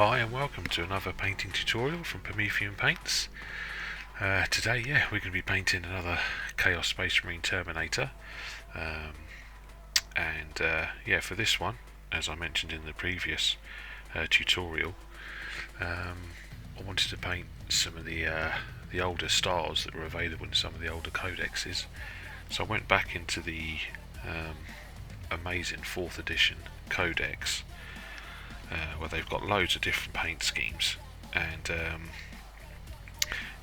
Hi and welcome to another painting tutorial from Promethean Paints. Today, we're going to be painting another Chaos Space Marine Terminator. For this one, as I mentioned in the previous tutorial, I wanted to paint some of the older styles that were available in some of the older codexes. So I went back into the amazing 4th edition codex, where they've got loads of different paint schemes, and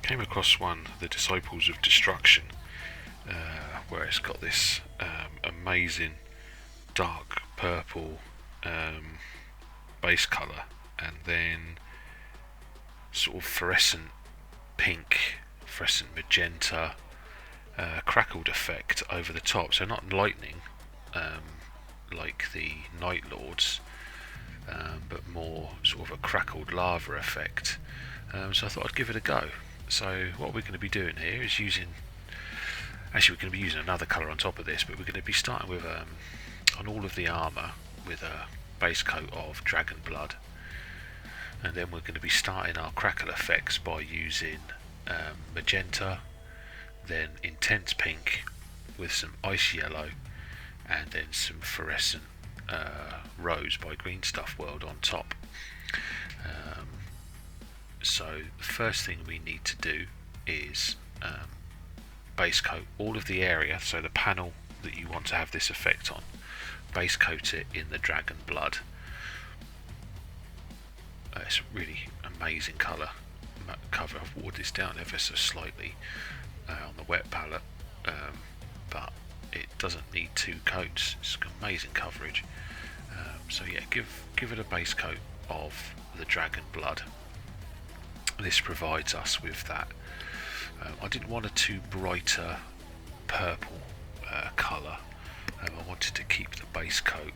came across one, the Disciples of Destruction, where it's got this amazing dark purple base colour, and then sort of fluorescent pink, fluorescent magenta, crackled effect over the top. So not lightning like the Night Lords, but more sort of a crackled lava effect. So I thought I'd give it a go. So what we're going to be doing here is we're going to be using another colour on top of this, but we're going to be starting with on all of the armour with a base coat of dragon blood, and then we're going to be starting our crackle effects by using magenta, then intense pink with some ice yellow, and then some fluorescent rose by Green Stuff World on top. So the first thing we need to do is base coat all of the area, so the panel that you want to have this effect on, base coat it in the dragon blood. It's a really amazing colour. I've watered this down ever so slightly on the wet palette, but it doesn't need 2 coats. It's amazing coverage. Give it a base coat of the dragon blood. This provides us with that. I didn't want a too brighter purple colour. I wanted to keep the base coat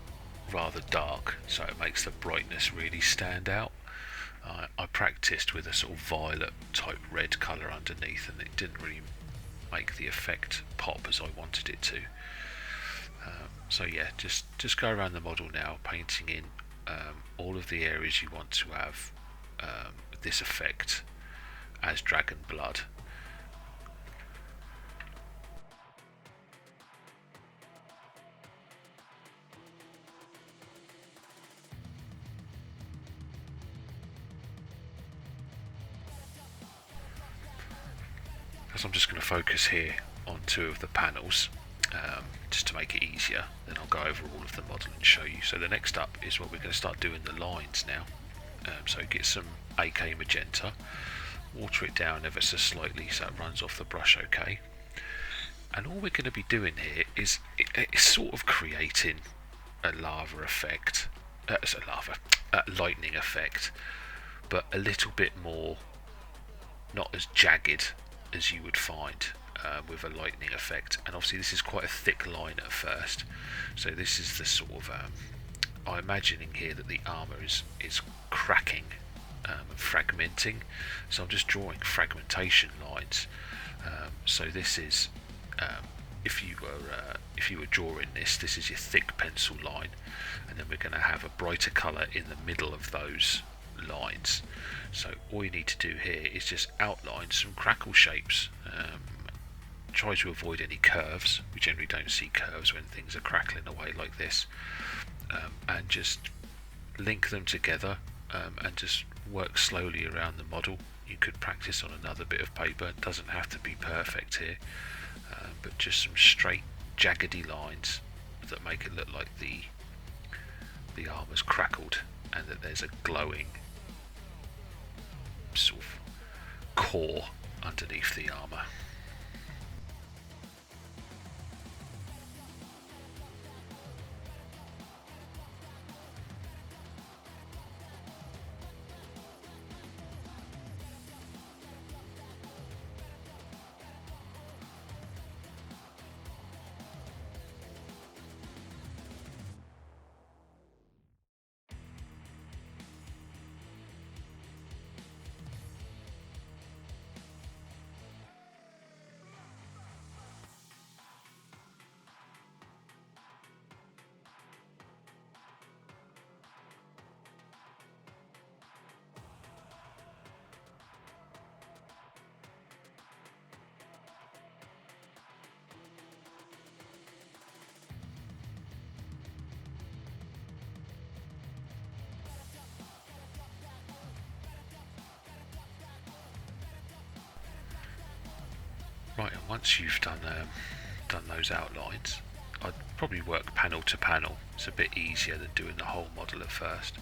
rather dark, so it makes the brightness really stand out. I practiced with a sort of violet type red colour underneath, and it didn't really make the effect pop as I wanted it to. Just go around the model now, painting in all of the areas you want to have this effect as dragon blood. So I'm just going to focus here on 2 of the panels, just to make it easier. Then I'll go over all of the model and show you. So the next up is what we're going to start doing the lines now. So get some AK magenta, water it down ever so slightly so it runs off the brush okay. And all we're going to be doing here is it's sort of creating a lava effect, lightning effect, but a little bit more, not as jagged as you would find with a lightning effect. And obviously this is quite a thick line at first, so this is the sort of I'm imagining here that the armour is cracking and fragmenting, so I'm just drawing fragmentation lines. So this is if you were drawing this is your thick pencil line, and then we're going to have a brighter colour in the middle of those lines. So all you need to do here is just outline some crackle shapes. Try to avoid any curves. We generally don't see curves when things are crackling away like this, and just link them together, and just work slowly around the model. You could practice on another bit of paper. It doesn't have to be perfect here, but just some straight jaggedy lines that make it look like the armour's crackled and that there's a glowing sort of core underneath the armour. Right, and once you've done those outlines, I'd probably work panel to panel. It's a bit easier than doing the whole model at first.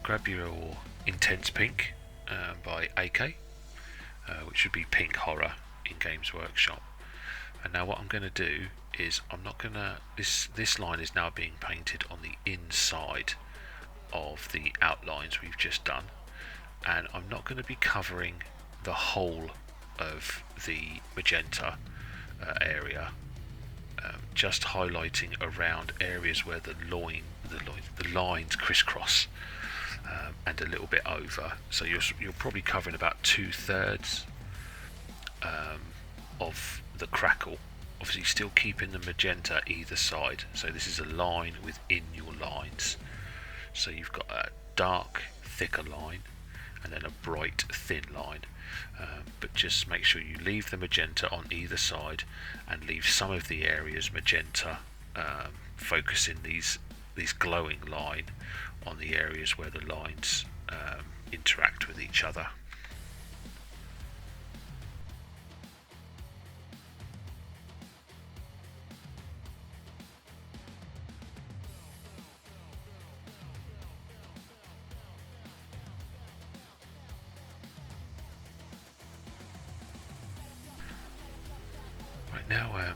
Grab your Intense Pink by AK, which would be Pink Horror in Games Workshop. And now what I'm going to do is I'm not going to... This line is now being painted on the inside of the outlines we've just done. And I'm not going to be covering the whole of the magenta area, just highlighting around areas where the lines crisscross and a little bit over. So you're probably covering about 2/3 of the crackle, obviously still keeping the magenta either side. So this is a line within your lines. So you've got a dark, thicker line and then a bright, thin line. But just make sure you leave the magenta on either side and leave some of the areas magenta, focusing these glowing line on the areas where the lines interact with each other. Now,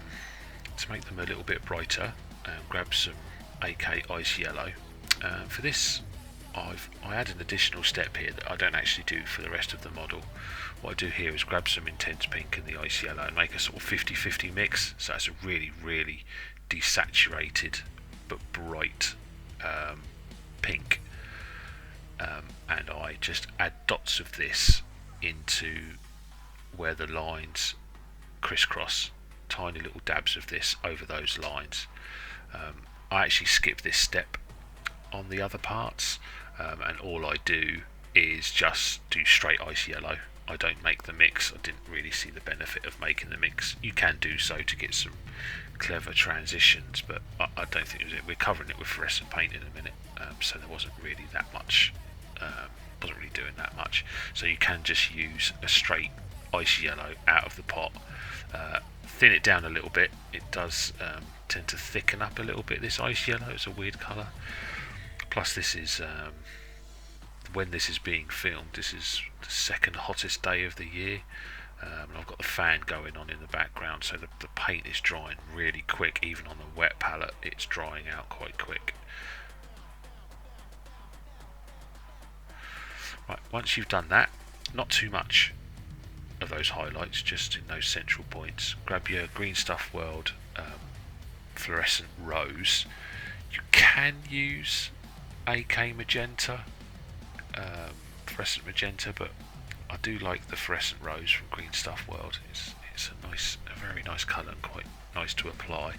to make them a little bit brighter, grab some AK Ice Yellow. For this, I add an additional step here that I don't actually do for the rest of the model. What I do here is grab some Intense Pink and the Ice Yellow and make a sort of 50-50 mix. So it's a really, really desaturated but bright pink. And I just add dots of this into where the lines crisscross. Tiny little dabs of this over those lines. I actually skip this step on the other parts, and all I do is just do straight Ice Yellow. I don't make the mix. I didn't really see the benefit of making the mix. You can do so to get some clever transitions, but I don't think it was it. We're covering it with fluorescent paint in a minute, so there wasn't really that much. Wasn't really doing that much. So you can just use a straight Ice Yellow out of the pot. Thin it down a little bit. It does tend to thicken up a little bit, this Ice Yellow. It's a weird colour. Plus this is, when this is being filmed, this is the second hottest day of the year. And I've got the fan going on in the background, so the paint is drying really quick. Even on the wet palette, it's drying out quite quick. Right, once you've done that, not too much of those highlights, just in those central points. Grab your Green Stuff World Fluorescent Rose. You can use AK Magenta, Fluorescent Magenta, but I do like the Fluorescent Rose from Green Stuff World. It's a very nice colour and quite nice to apply.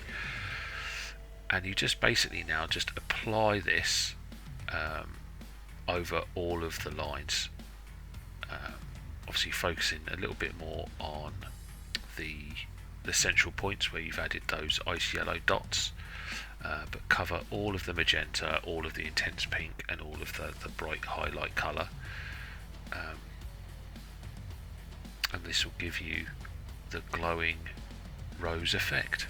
And you just basically now just apply this over all of the lines. Obviously focusing a little bit more on the central points where you've added those Ice Yellow dots, but cover all of the magenta, all of the Intense Pink and all of the bright highlight colour, and this will give you the glowing rose effect.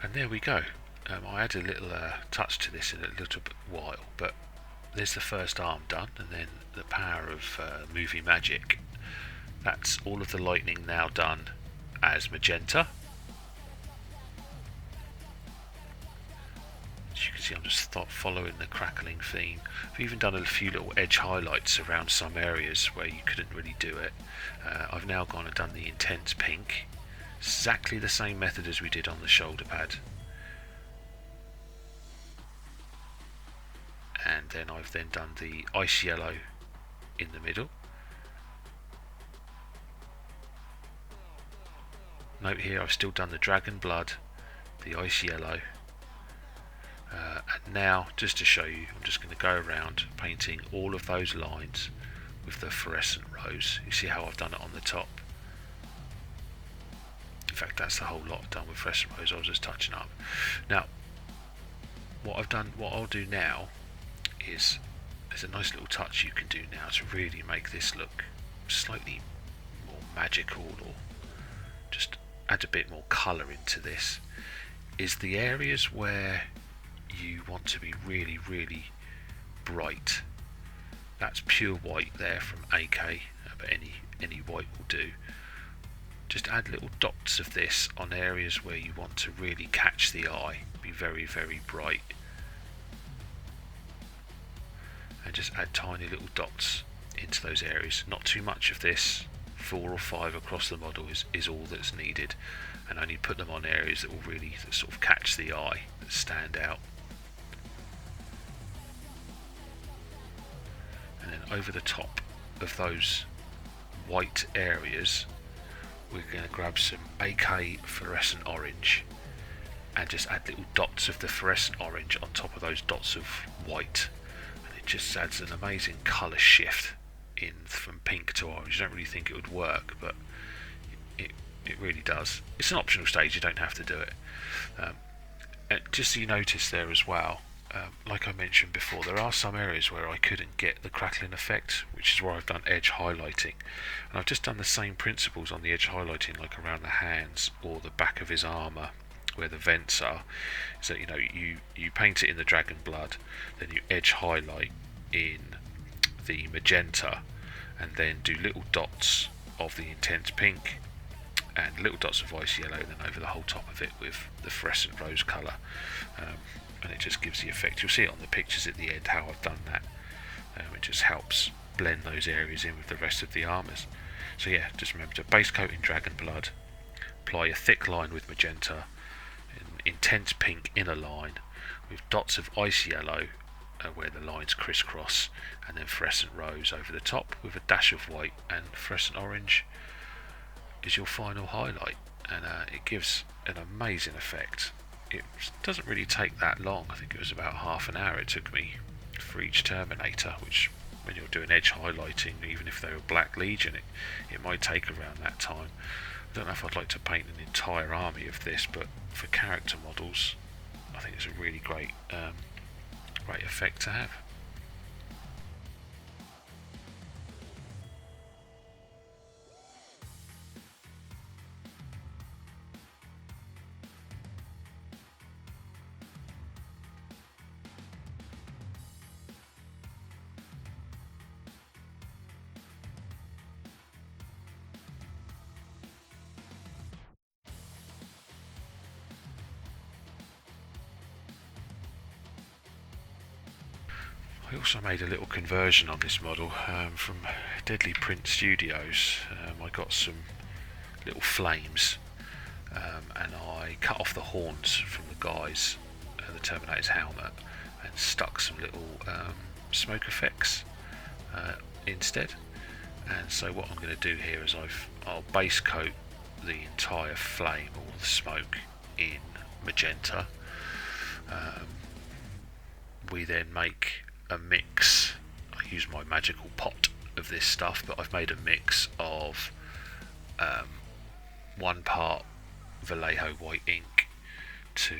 And there we go. I add a little touch to this in a little bit while, but there's the first arm done, and then the power of movie magic. That's all of the lightning now done as magenta. As you can see, I'm just following the crackling theme. I've even done a few little edge highlights around some areas where you couldn't really do it. I've now gone and done the Intense Pink Exactly the same method as we did on the shoulder pad. And then I've then done the ice yellow in the middle. Note here I've still done the dragon blood, the ice yellow, and now just to show you, I'm just going to go around painting all of those lines with the fluorescent rose. You see how I've done it on the top? In fact, that's the whole lot done with fluorescent rose. I was just touching up. Now, what I'll do now is, there's a nice little touch you can do now to really make this look slightly more magical, or just add a bit more colour into this, is the areas where you want to be really, really bright. That's pure white there from AK, but any white will do. Just add little dots of this on areas where you want to really catch the eye, be very, very bright. And just add tiny little dots into those areas. Not too much of this. 4 or 5 across the model is all that's needed, and only put them on areas that will really sort of catch the eye, that stand out. And then over the top of those white areas, we're going to grab some AK fluorescent orange and just add little dots of the fluorescent orange on top of those dots of white, and it just adds an amazing colour shift in from pink to orange. You don't really think it would work, but it really does. It's an optional stage, you don't have to do it. And just so you notice there as well, like I mentioned before, there are some areas where I couldn't get the crackling effect, which is where I've done edge highlighting, and I've just done the same principles on the edge highlighting, like around the hands or the back of his armour where the vents are. So you paint it in the dragon blood, then you edge highlight in the magenta, and then do little dots of the intense pink and little dots of ice yellow, and then over the whole top of it with the fluorescent rose colour, and it just gives the effect. You'll see it on the pictures at the end how I've done that. It just helps blend those areas in with the rest of the armours. So yeah, just remember to base coat in dragon blood, apply a thick line with magenta, an intense pink inner line with dots of ice yellow where the lines crisscross, and then fluorescent rose over the top with a dash of white, and fluorescent orange is your final highlight, and it gives an amazing effect. It doesn't really take that long. I think it was about half an hour it took me for each Terminator, which when you're doing edge highlighting, even if they were Black Legion, it might take around that time. I don't know if I'd like to paint an entire army of this, but for character models I think it's a really great effect to have. I also made a little conversion on this model from Deadly Print Studios. I got some little flames and I cut off the horns from the guys, the Terminator's helmet, and stuck some little smoke effects instead. And so what I'm going to do here is I'll base coat the entire flame, all the smoke, in magenta. We then make a mix. I use my magical pot of this stuff, but I've made a mix of 1 part Vallejo white ink to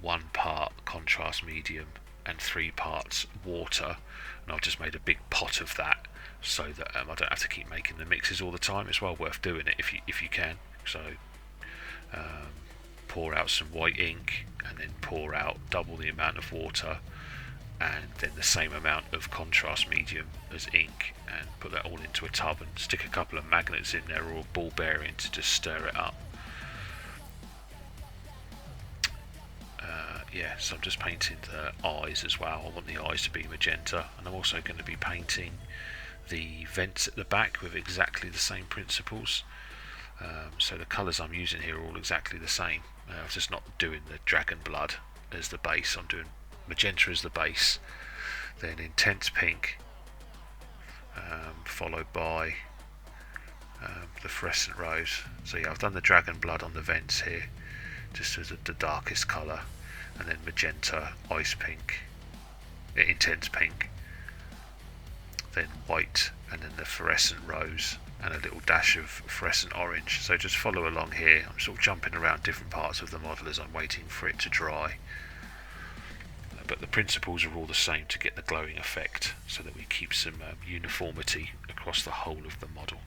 1 part contrast medium and 3 parts water, and I've just made a big pot of that so that I don't have to keep making the mixes all the time. It's well worth doing it if you can. So pour out some white ink and then pour out double the amount of water and then the same amount of contrast medium as ink, and put that all into a tub and stick a couple of magnets in there or a ball bearing to just stir it up. Yeah, so I'm just painting the eyes as well. I want the eyes to be magenta, and I'm also going to be painting the vents at the back with exactly the same principles. So the colours I'm using here are all exactly the same. I'm just not doing the dragon blood as the base. I'm doing magenta as the base, then intense pink, followed by the fluorescent rose. So yeah, I've done the dragon blood on the vents here, just as the darkest colour, and then magenta, ice pink, intense pink, then white, and then the fluorescent rose, and a little dash of fluorescent orange. So just follow along here. I'm sort of jumping around different parts of the model as I'm waiting for it to dry. But the principles are all the same to get the glowing effect, so that we keep some uniformity across the whole of the model.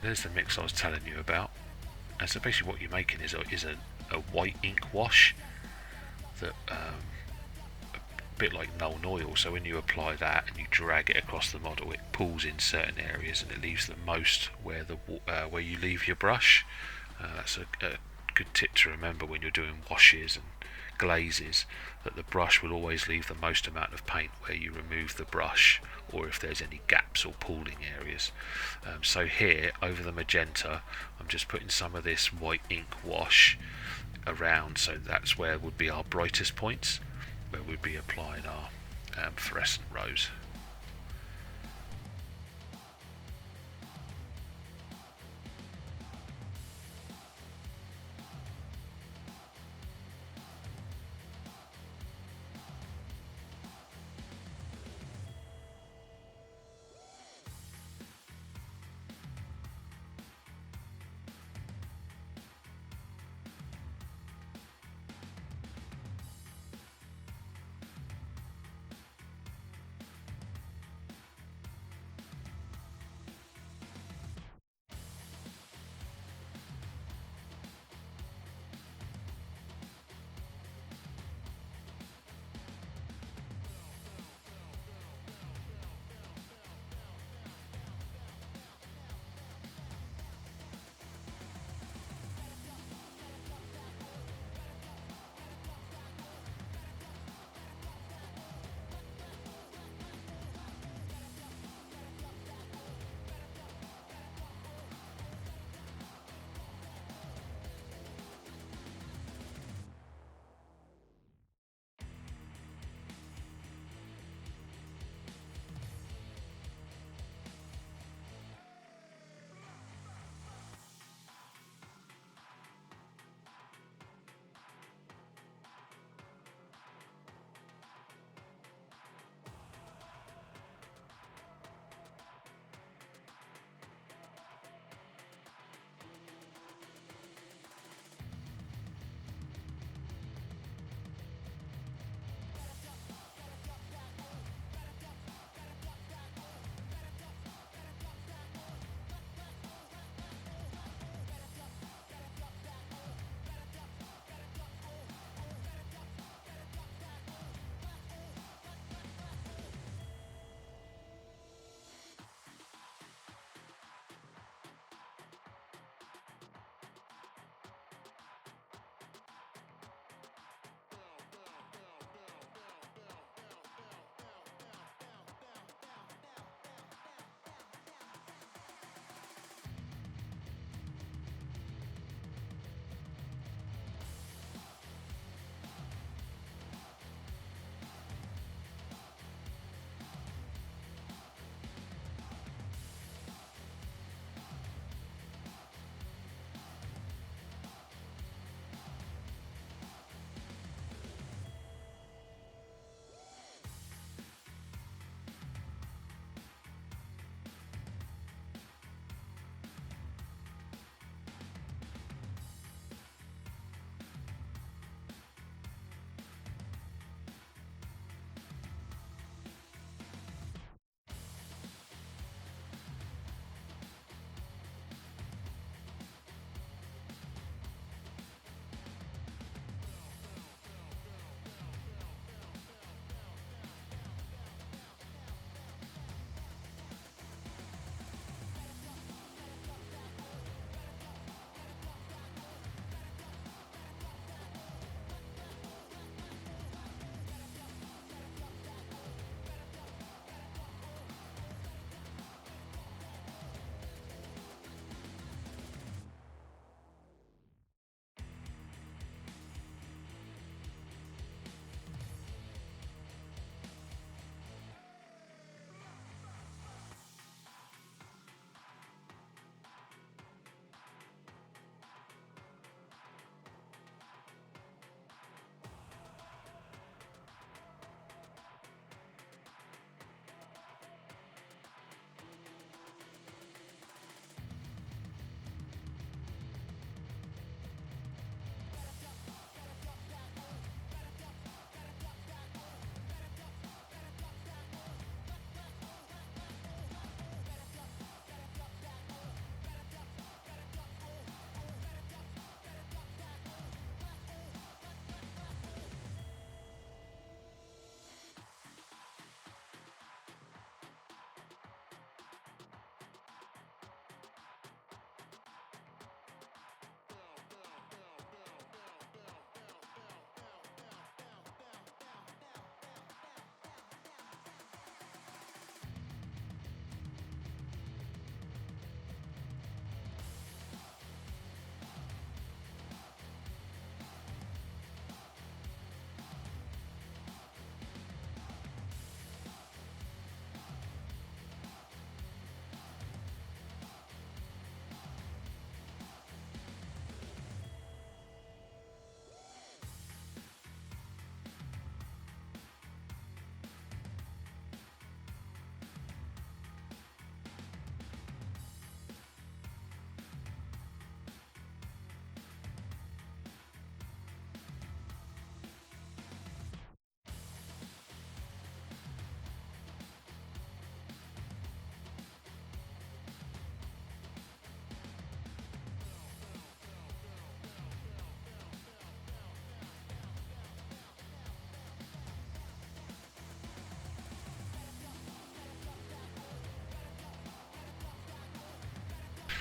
There's the mix I was telling you about. And so basically what you're making is a white ink wash that a bit like Nuln Oil. So when you apply that and you drag it across the model, it pulls in certain areas and it leaves the most where you leave your brush. That's a good tip to remember when you're doing washes and glazes, that the brush will always leave the most amount of paint where you remove the brush, or if there's any gaps or pooling areas. So here, over the magenta, I'm just putting some of this white ink wash around, so that's where would be our brightest points, where we'd be applying our fluorescent rose.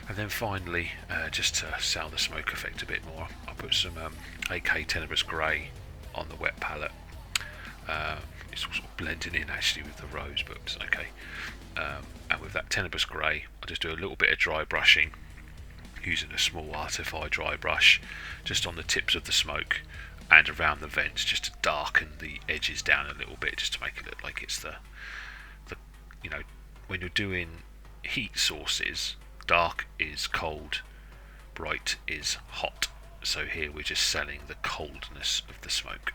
And then finally, just to sell the smoke effect a bit more, I'll put some AK Tenebrous Grey on the wet palette. It's sort of blending in actually with the rose, but it's okay. And with that Tenebrous Grey, I'll just do a little bit of dry brushing using a small Artify dry brush just on the tips of the smoke and around the vents, just to darken the edges down a little bit, just to make it look like it's the you know, when you're doing heat sources, dark is cold, bright is hot. So here we're just selling the coldness of the smoke.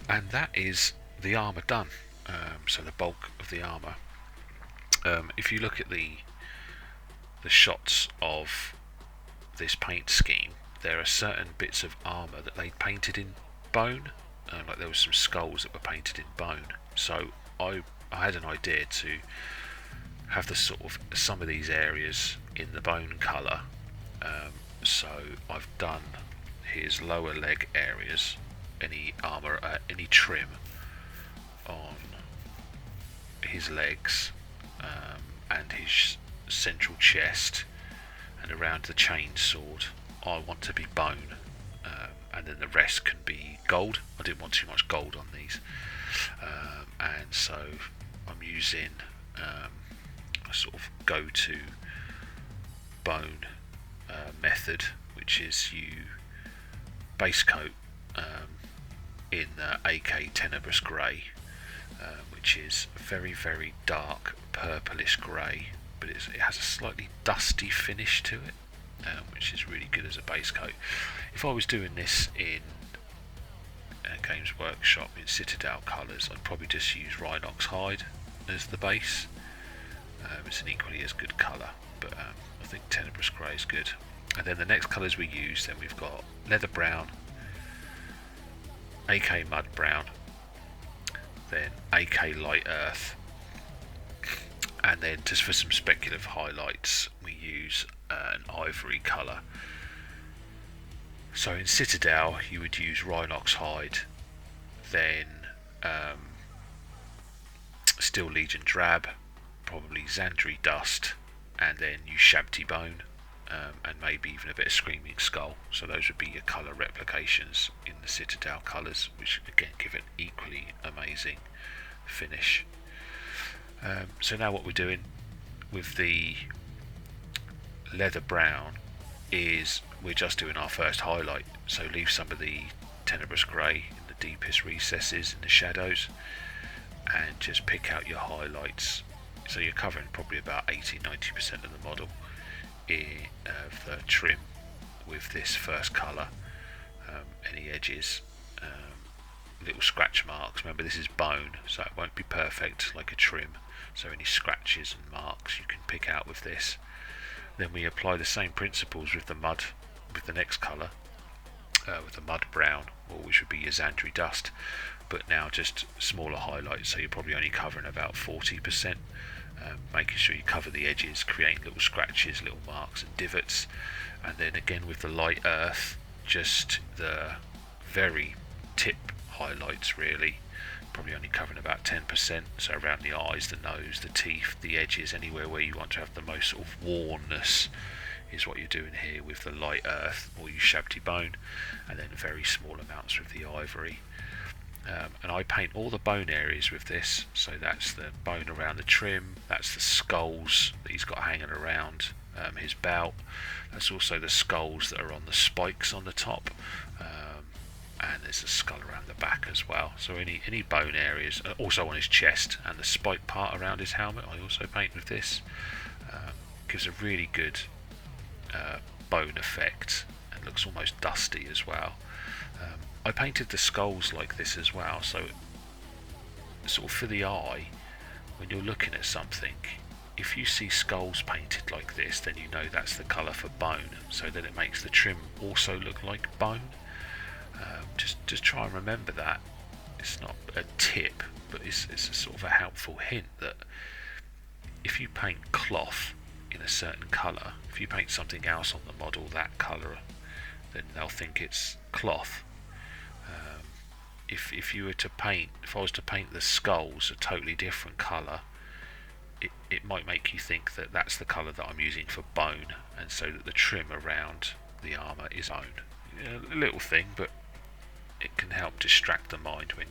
And that is the armour done. So the bulk of the armour. If you look at the shots of this paint scheme, there are certain bits of armour that they painted in bone. Like there was some skulls that were painted in bone. So I had an idea to have the sort of some of these areas in the bone colour. So I've done his lower leg areas, any armour, any trim on his legs, and his central chest, and around the chain sword I want to be bone, and then the rest can be gold. I didn't want too much gold on these, and so I'm using a sort of go-to bone method, which is you base coat in AK Tenebrous Grey, which is very, very dark purplish grey, but it has a slightly dusty finish to it, which is really good as a base coat. If I was doing this in Games Workshop in Citadel colours, I'd probably just use Rhinox hide as the base. It's an equally as good colour, but I think Tenebrous Grey is good. And then the next colours we use, then we've got Leather Brown, AK Mud Brown, then AK Light Earth, and then just for some speculative highlights we use an Ivory colour. So in Citadel you would use Rhinox hide, then Steel Legion Drab, probably Xandri Dust, and then use Shabty Bone, and maybe even a bit of Screaming Skull. So those would be your colour replications in the Citadel colours, which again give an equally amazing finish. So now what we're doing with the Leather Brown is we're just doing our first highlight. So leave some of the Tenebrous Grey in the deepest recesses in the shadows, and just pick out your highlights. So you're covering probably about 80-90% of the model of the trim with this first colour. Any edges, little scratch marks. Remember, this is bone, so it won't be perfect like a trim. So any scratches and marks you can pick out with this. Then we apply the same principles with the mud, with the next colour, with the mud brown, or which would be your Xandri Dust, but now just smaller highlights. So you're probably only covering about 40%. Making sure you cover the edges, creating little scratches, little marks and divots. And then again with the Light Earth, just the very tip highlights really, probably only covering about 10%, so around the eyes, the nose, the teeth, the edges, anywhere where you want to have the most sort of wornness is what you're doing here with the Light Earth, or you Shabty Bone, and then very small amounts with the Ivory. And I paint all the bone areas with this, so that's the bone around the trim, that's the skulls that he's got hanging around his belt, that's also the skulls that are on the spikes on the top, and there's a skull around the back as well. So any bone areas, also on his chest, and the spike part around his helmet I also paint with this. Gives a really good bone effect and looks almost dusty as well. I painted the skulls like this as well, so sort of for the eye, when you're looking at something, if you see skulls painted like this, then you know that's the colour for bone, so that it makes the trim also look like bone. Just try and remember that. It's not a tip, but it's a sort of a helpful hint that if you paint cloth in a certain colour, if you paint something else on the model that colour, then they'll think it's cloth. If I was to paint the skulls a totally different colour, it might make you think that that's the colour that I'm using for bone, and so that the trim around the armour is bone. A little thing, but it can help distract the mind when.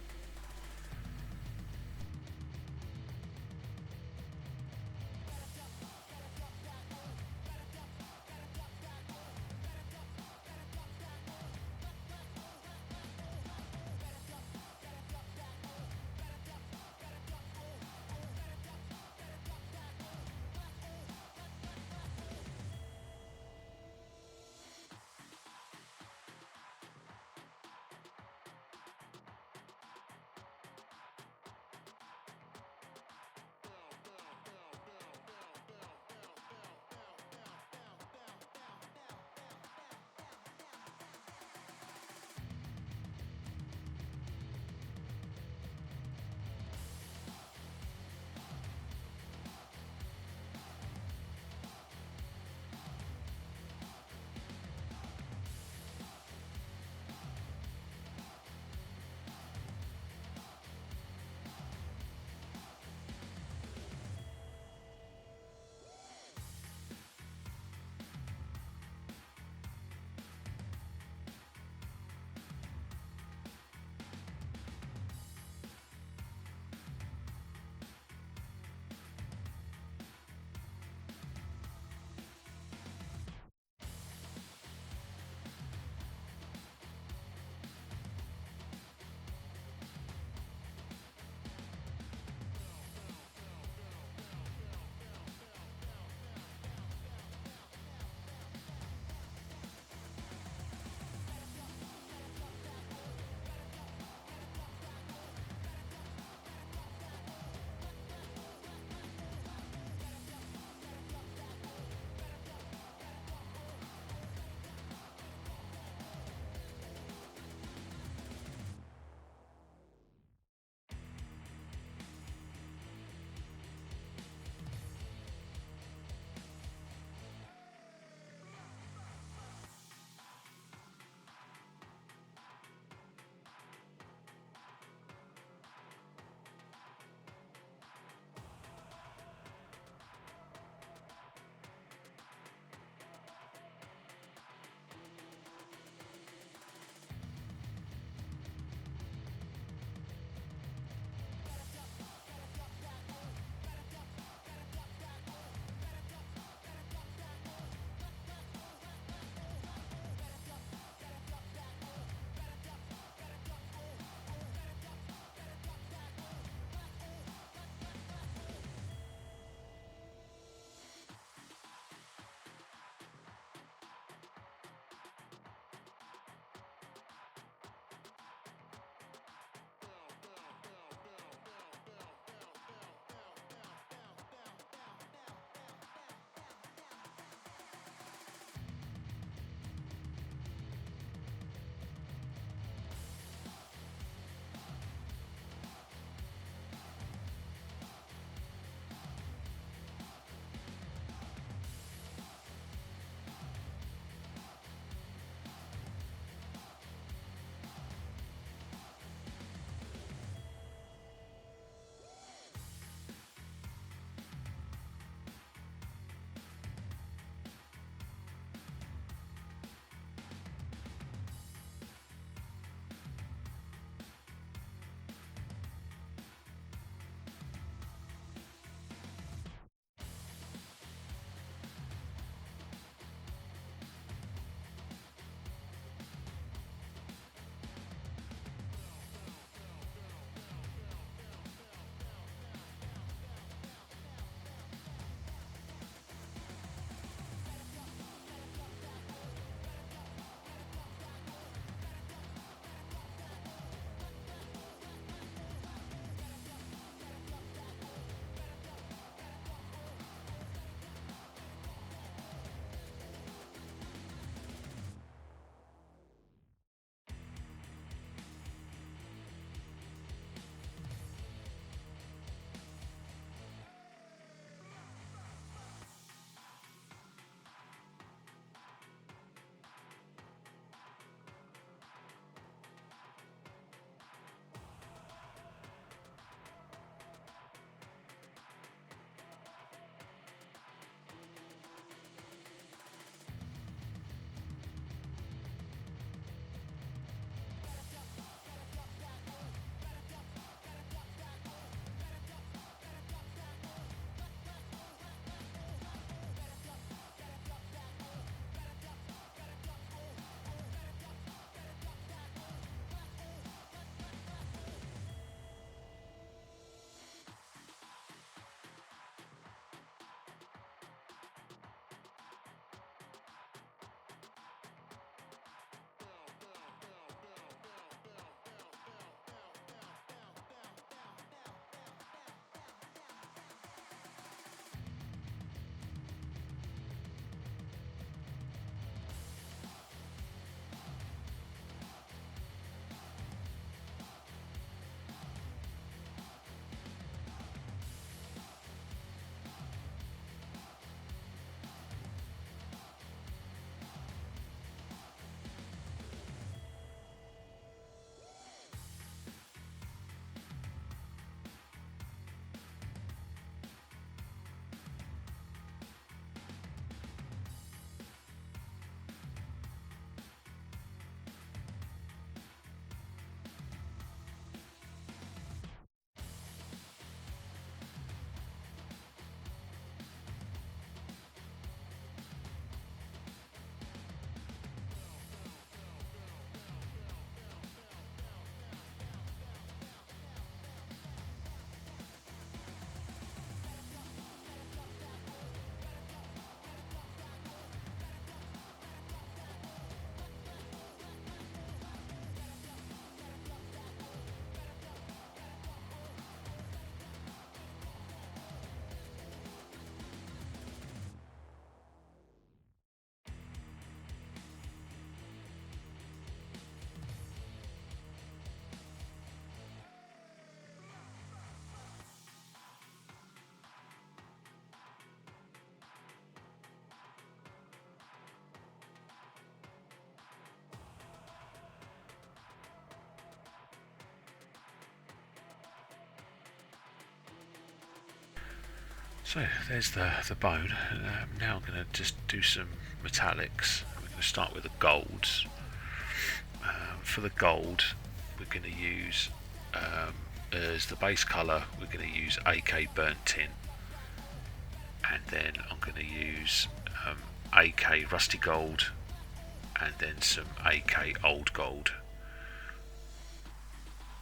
So there's the bone. Now I'm going to just do some metallics. We're going to start with the golds. For the gold, we're going to use as the base colour. We're going to use AK Burnt Tin, and then I'm going to use AK Rusty Gold, and then some AK Old Gold.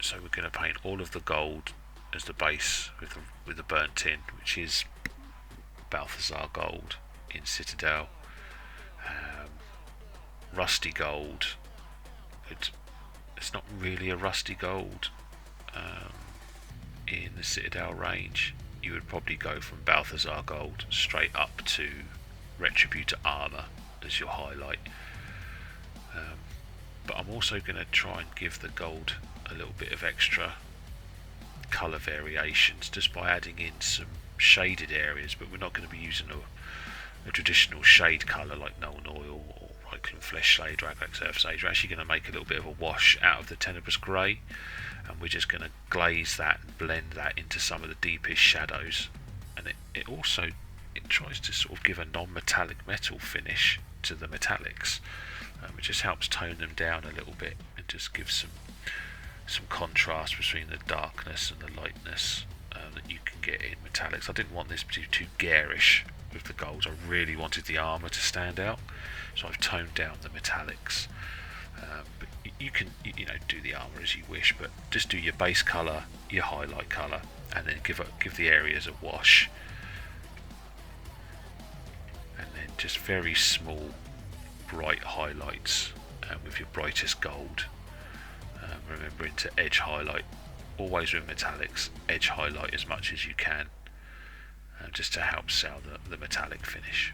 So we're going to paint all of the gold as the base with the burnt tin, which is Balthazar Gold in Citadel. Rusty Gold, it's not really a rusty gold in the Citadel range. You would probably go from Balthazar Gold straight up to Retributor Armour as your highlight. But I'm also going to try and give the gold a little bit of extra colour variations just by adding in some shaded areas, but we're not going to be using a traditional shade colour like Nuln Oil or Cadian Flesh Shade or Redgrass Earth Shade. We're actually going to make a little bit of a wash out of the Tenebrous Grey, and we're just going to glaze that and blend that into some of the deepest shadows. And it also tries to sort of give a non-metallic metal finish to the metallics. It just helps tone them down a little bit and just gives some contrast between the darkness and the lightness that you can get in metallics. I didn't want this to be too garish with the golds. I really wanted the armour to stand out, so I've toned down the metallics. But you can do the armour as you wish, but just do your base colour, your highlight colour, and then give the areas a wash, and then just very small bright highlights with your brightest gold. Remembering to edge highlight, always with metallics, edge highlight as much as you can, just to help sell the metallic finish.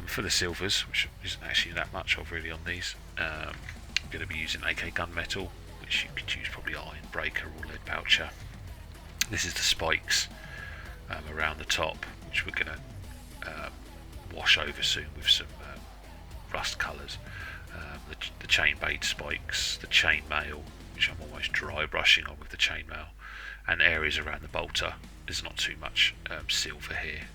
For the silvers, which isn't actually that much of really on these, I'm going to be using AK gunmetal, which you could use probably iron breaker or lead poucher. This is the spikes around the top, which we're going to wash over soon with some rust colours. The chainbait spikes, the chainmail, which I'm almost dry brushing on with the chainmail, and areas around the bolter. There's not too much silver here,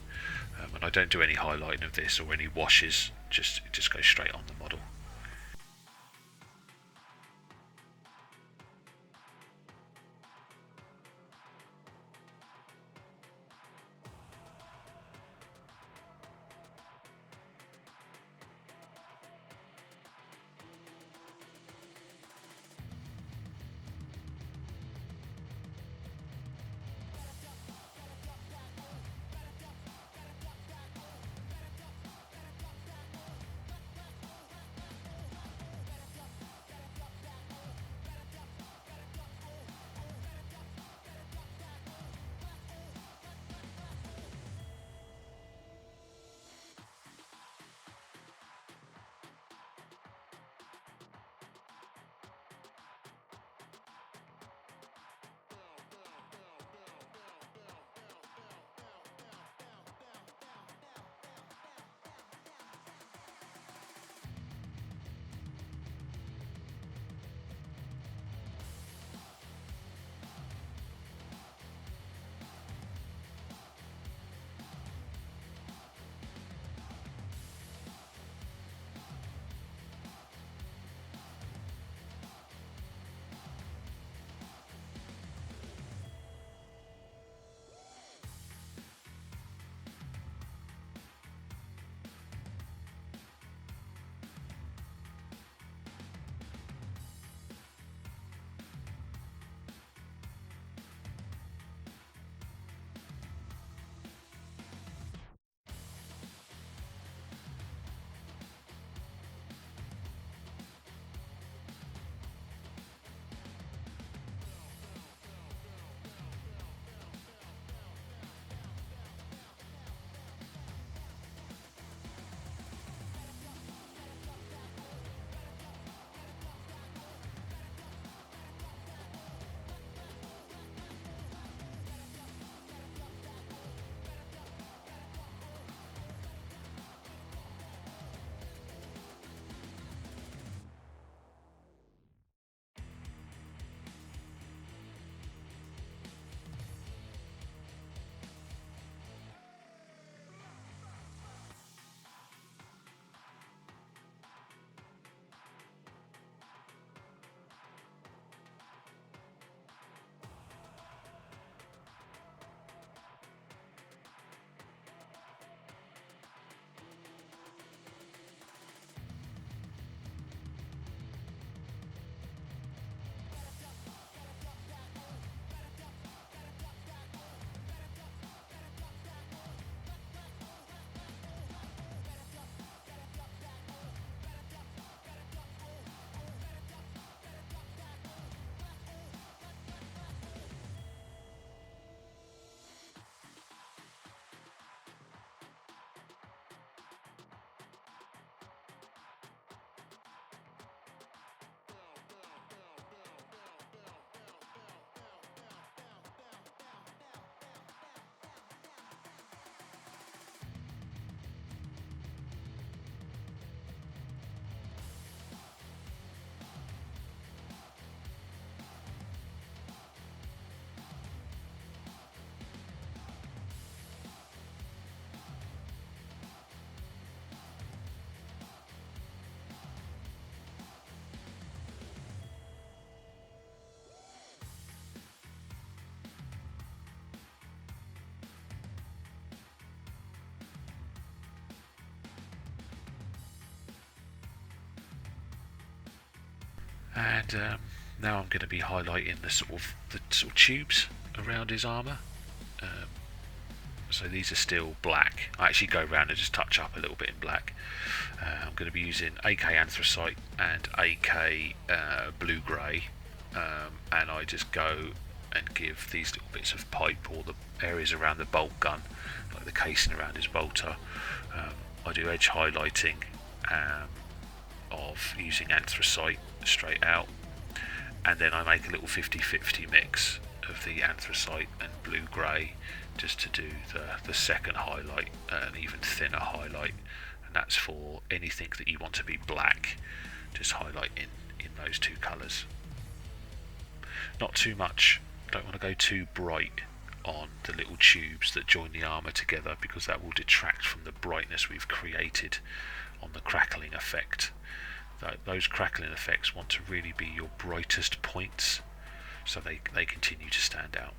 and I don't do any highlighting of this or any washes. It just goes straight on the model. And now I'm going to be highlighting the sort of tubes around his armour. So these are still black. I actually go around and just touch up a little bit in black. I'm going to be using AK Anthracite and AK Blue Grey, and I just go and give these little bits of pipe or the areas around the bolt gun, like the casing around his bolter, I do edge highlighting of using anthracite straight out, and then I make a little 50-50 mix of the anthracite and blue-grey just to do the second highlight, an even thinner highlight, and that's for anything that you want to be black, just highlight in those two colours. Not too much, don't want to go too bright on the little tubes that join the armour together, because that will detract from the brightness we've created on the crackling effect. Those crackling effects want to really be your brightest points, so they continue to stand out.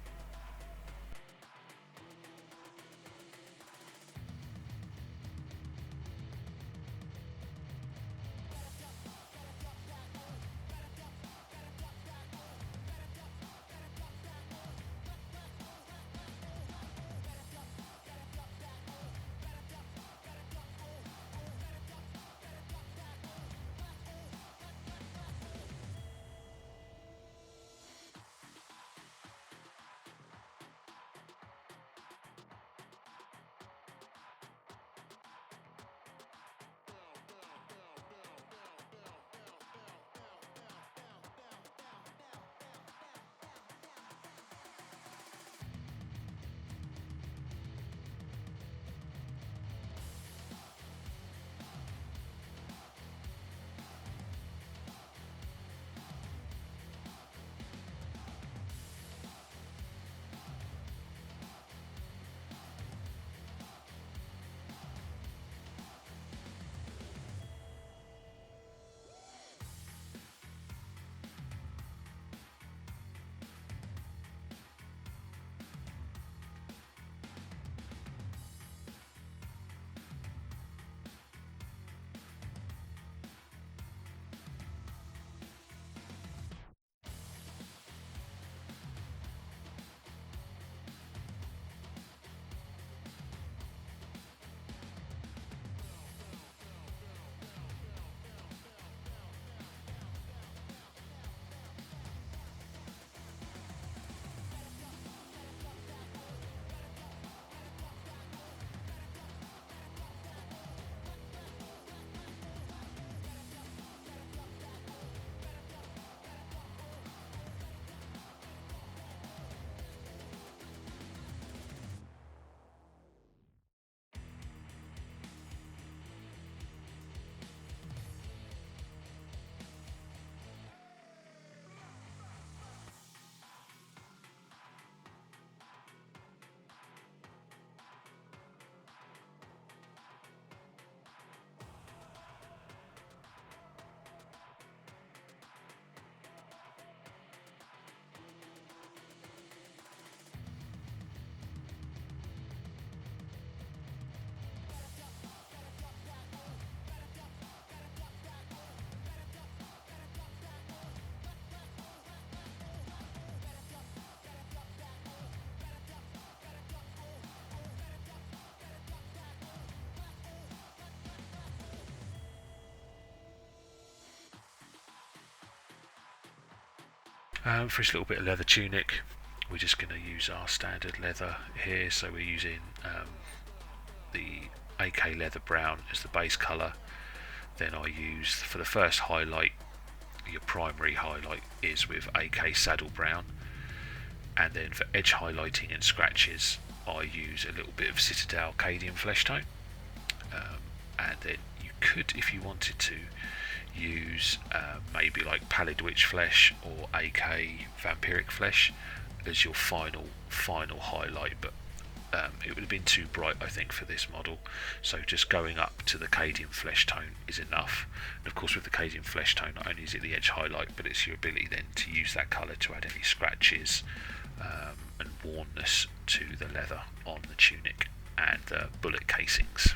For this little bit of leather tunic, we're just going to use our standard leather here. So we're using the AK leather brown as the base colour. Then I use, for the first highlight, your primary highlight is with AK saddle brown, and then for edge highlighting and scratches I use a little bit of Citadel Cadian Fleshtone, and then you could, if you wanted to, use maybe like Pallid Witch Flesh or AK Vampiric Flesh as your final highlight, but it would have been too bright, I think, for this model. So just going up to the Cadian Fleshtone is enough. And of course with the Cadian Fleshtone, not only is it the edge highlight, but it's your ability then to use that colour to add any scratches and wornness to the leather on the tunic and the bullet casings.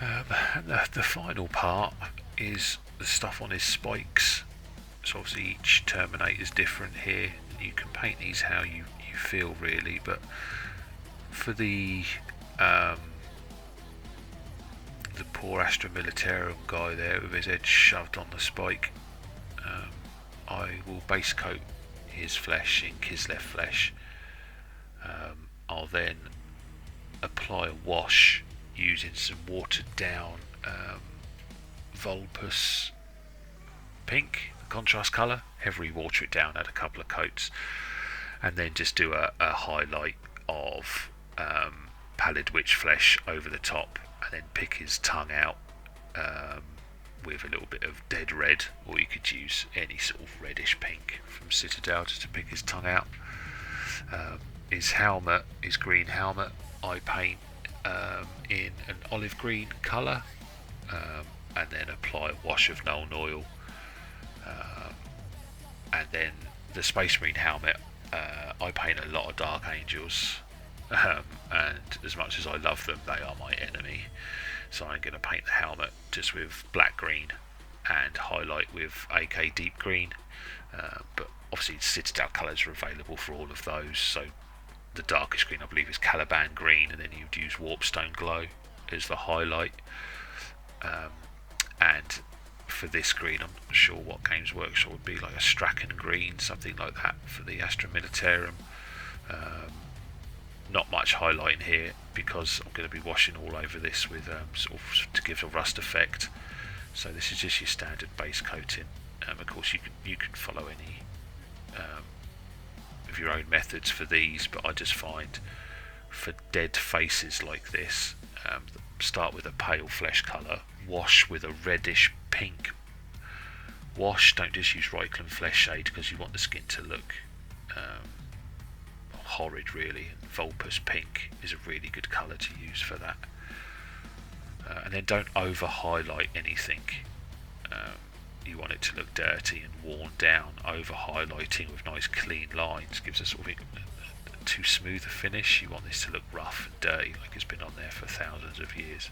And the final part is the stuff on his spikes. So obviously each Terminator is different here. You can paint these how you feel really, but for the poor Astra Militarum guy there with his head shoved on the spike, I will base coat his flesh in Kislev Flesh. I'll then apply a wash using some watered down Volpus pink contrast colour, heavily water it down, add a couple of coats, and then just do a highlight of Pallid witch flesh over the top, and then pick his tongue out with a little bit of dead red, or you could use any sort of reddish pink from Citadel just to pick his tongue out. His helmet, his green helmet, I paint in an olive green colour, and then apply a wash of Nuln Oil, and then the Space Marine helmet, I paint a lot of Dark Angels, and as much as I love them, they are my enemy, so I'm going to paint the helmet just with black green and highlight with AK deep green, but obviously Citadel colours are available for all of those, so the darkest green I believe is Caliban green, and then you'd use Warpstone Glow as the highlight, and for this green I'm not sure what Games Workshop would be, like a Strachan green, something like that for the Astra Militarum. Not much highlighting here because I'm going to be washing all over this with sort of to give a rust effect, so this is just your standard base coating. Of course you can follow any of your own methods for these, but I just find for dead faces like this, start with a pale flesh colour, wash with a reddish pink wash. Don't just use Reichland flesh shade because you want the skin to look horrid really, and Volpus pink is a really good colour to use for that. And then don't over highlight anything. You want it to look dirty and worn down. Over highlighting with nice clean lines gives a sort of a too smooth a finish. You want this to look rough and dirty, like it's been on there for thousands of years.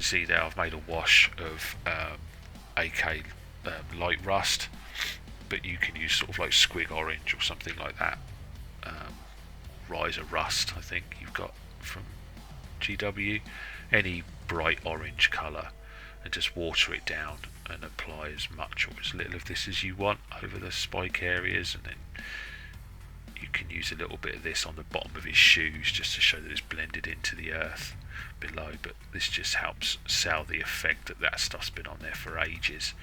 see there I've made a wash of AK light rust, but you can use sort of like squig orange or something like that. Riser rust, I think you've got from GW. Any bright orange colour, and just water it down and apply as much or as little of this as you want over the spike areas, and then you can use a little bit of this on the bottom of his shoes just to show that it's blended into the earth below. But this just helps sell the effect that that stuff's been on there for ages.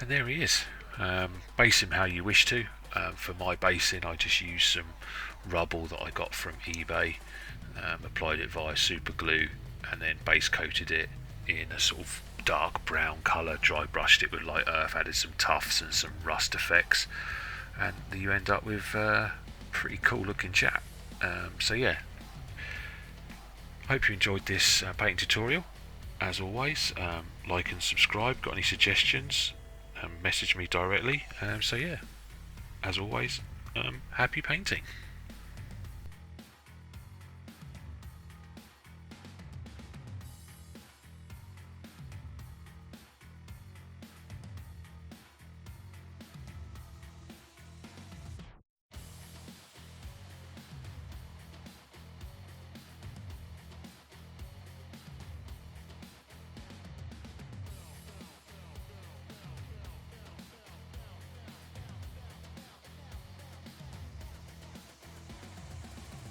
And there he is. Base him how you wish to. For my basing, I just used some rubble that I got from eBay, applied it via super glue, and then base coated it in a sort of dark brown colour, dry brushed it with light earth, added some tufts and some rust effects, and you end up with a pretty cool looking chap. So yeah, hope you enjoyed this painting tutorial. As always, like and subscribe. Got any suggestions, message me directly. So yeah, as always, happy painting.